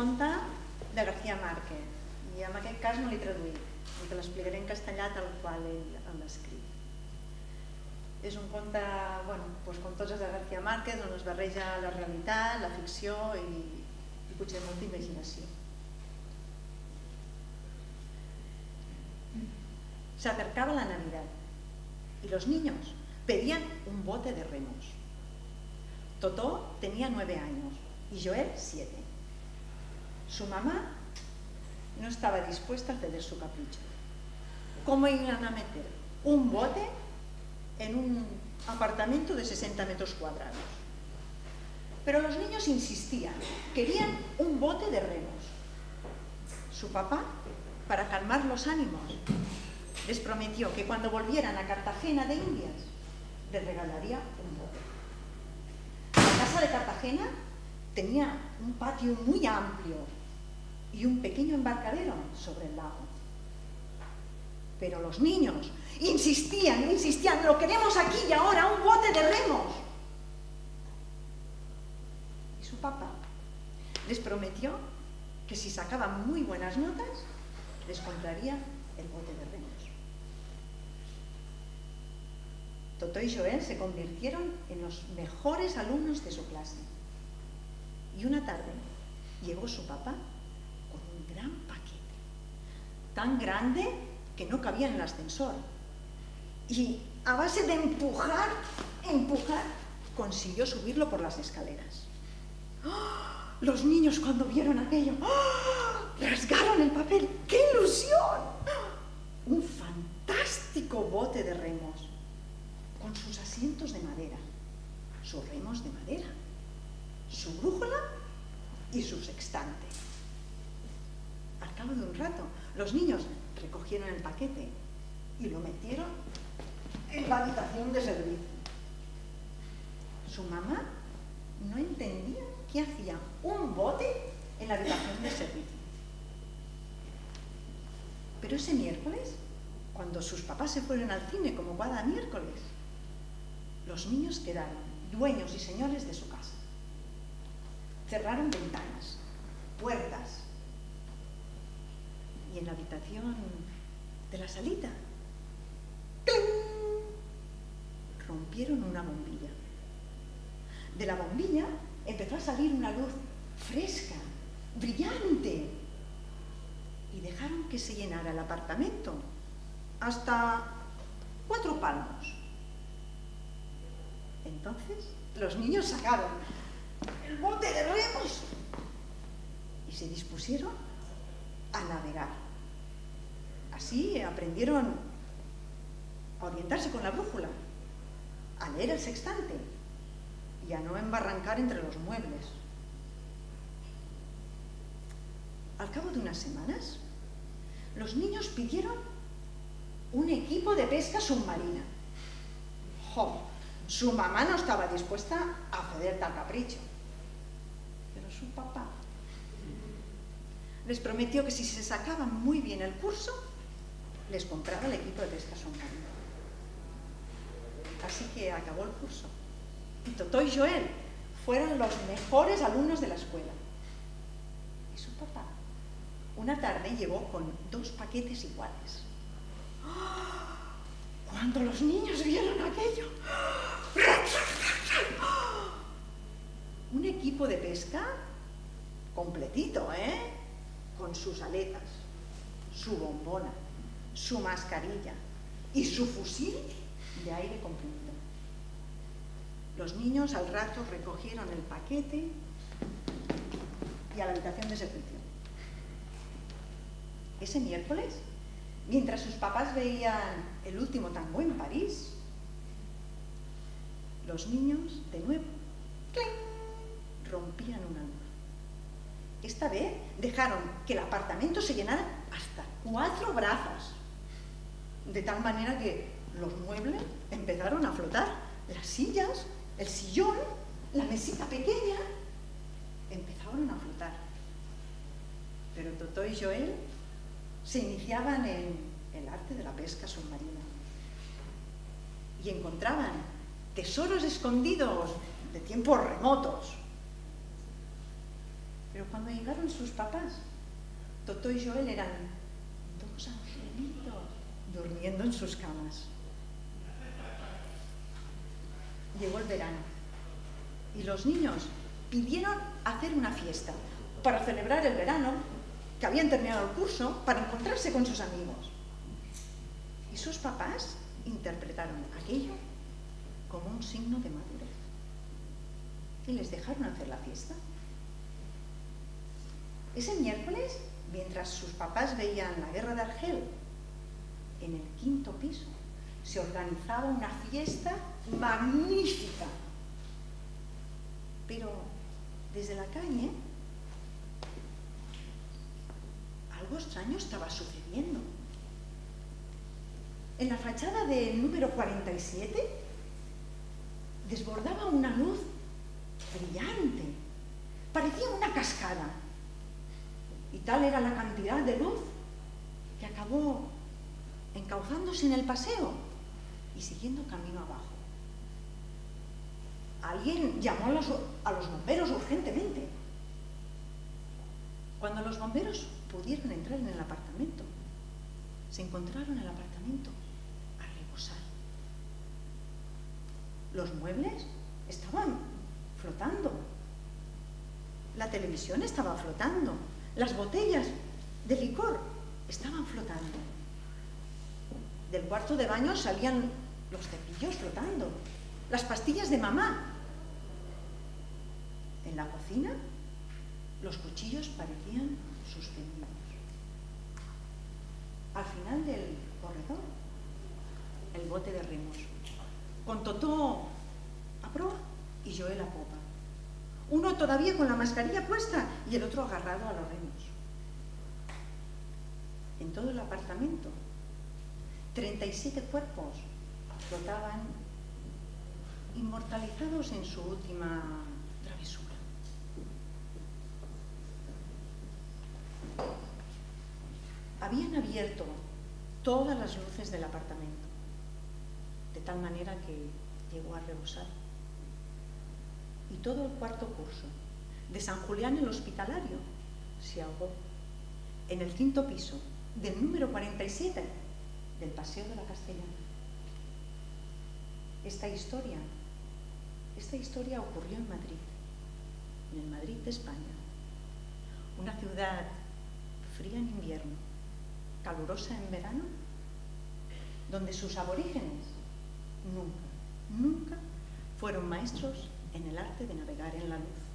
conte de García Márquez, i en aquest cas no l'he traduït, i te l'explicaré en castellà tal qual ell l'ha escrit. És un conte, com tots els de García Márquez, on es barreja la realitat, la ficció i potser molta imaginació. Se acercaba la Navidad y los niños pedían un bote de remos. Totó tenía 9 años y Joel 7. Su mamá no estaba dispuesta a ceder su capricho. ¿Cómo iban a meter un bote en un apartamento de 60 metros cuadrados? Pero los niños insistían, querían un bote de remos. Su papá, para calmar los ánimos, les prometió que cuando volvieran a Cartagena de Indias, les regalaría un bote. La casa de Cartagena tenía un patio muy amplio y un pequeño embarcadero sobre el lago. Pero los niños insistían, lo queremos aquí y ahora, un bote de remos. Y su papá les prometió que si sacaban muy buenas notas, les compraría el bote de remos. Totó y Joel se convirtieron en los mejores alumnos de su clase. Y una tarde llegó su papá con un gran paquete, tan grande que no cabía en el ascensor. Y a base de empujar, consiguió subirlo por las escaleras. ¡Oh! Los niños, cuando vieron aquello, ¡oh!, rasgaron el papel. ¡Qué ilusión! Un fantástico bote de remos, con sus asientos de madera, sus remos de madera, su brújula y su sextante. Al cabo de un rato, los niños recogieron el paquete y lo metieron en la habitación de servicio. Su mamá no entendía qué hacía un bote en la habitación de servicio. Pero ese miércoles, cuando sus papás se fueron al cine como cada miércoles, los niños quedaron dueños y señores de su casa. Cerraron ventanas, puertas, y en la habitación de la salita, ¡cling!, rompieron una bombilla. De la bombilla empezó a salir una luz fresca, brillante, y dejaron que se llenara el apartamento hasta 4 palmos. Entonces los niños sacaron el bote de remos y se dispusieron a navegar. Así aprendieron a orientarse con la brújula, a leer el sextante y a no embarrancar entre los muebles. Al cabo de unas semanas, los niños pidieron un equipo de pesca submarina. ¡Jo! Su mamá no estaba dispuesta a ceder tal capricho, pero su papá les prometió que si se sacaban muy bien el curso, les compraba el equipo de pesca submarina. Así que acabó el curso y Totó y Joel fueron los mejores alumnos de la escuela. Y su papá una tarde llegó con 2 paquetes iguales. Cuando los niños vieron aquello, un equipo de pesca completito, con sus aletas, su bombona, su mascarilla y su fusil de aire comprimido. Los niños al rato recogieron el paquete y a la habitación de servicio. Ese miércoles, mientras sus papás veían El último tango en París, los niños, de nuevo, ¡cling!, rompían una luz. Esta vez dejaron que el apartamento se llenara hasta 4 brazos, de tal manera que los muebles empezaron a flotar. Las sillas, el sillón, la mesita pequeña, empezaron a flotar. Pero Totó y Joel se iniciaban en el arte de la pesca submarina y encontraban tesoros escondidos de tiempos remotos. Pero cuando llegaron sus papás, Totó y Joel eran dos angelitos durmiendo en sus camas. Llegó el verano y los niños pidieron hacer una fiesta para celebrar el verano, que habían terminado el curso, para encontrarse con sus amigos. Y sus papás interpretaron aquello como un signo de madurez y les dejaron hacer la fiesta. Ese miércoles, mientras sus papás veían la guerra de Argel, en el 5º piso se organizaba una fiesta magnífica. Pero desde la calle algo extraño estaba sucediendo. En la fachada del número 47 desbordaba una luz brillante, parecía una cascada. Y tal era la cantidad de luz que acabó encauzándose en el paseo y siguiendo camino abajo. Alguien llamó a los bomberos urgentemente. Cuando los bomberos pudieron entrar en el apartamento, se encontraron el apartamento a rebosar. Los muebles estaban flotando. La televisión estaba flotando. Las botellas de licor estaban flotando. Del cuarto de baño salían los cepillos flotando, las pastillas de mamá. En la cocina, los cuchillos parecían suspendidos. Al final del corredor, el bote de remos, con Totó a proa y Joel a popa. Uno todavía con la mascarilla puesta y el otro agarrado a los remos. En todo el apartamento, 37 cuerpos flotaban inmortalizados en su última travesura. Habían abierto todas las luces del apartamento, de tal manera que llegó a rebosar. Y todo el cuarto curso, de San Julián el Hospitalario, se ahogó en el 5º piso del número 47 del Paseo de la Castellana. Esta historia ocurrió en Madrid, en el Madrid de España, una ciudad fría en invierno, calurosa en verano, donde sus aborígenes nunca fueron maestros en el arte de navegar en la luz.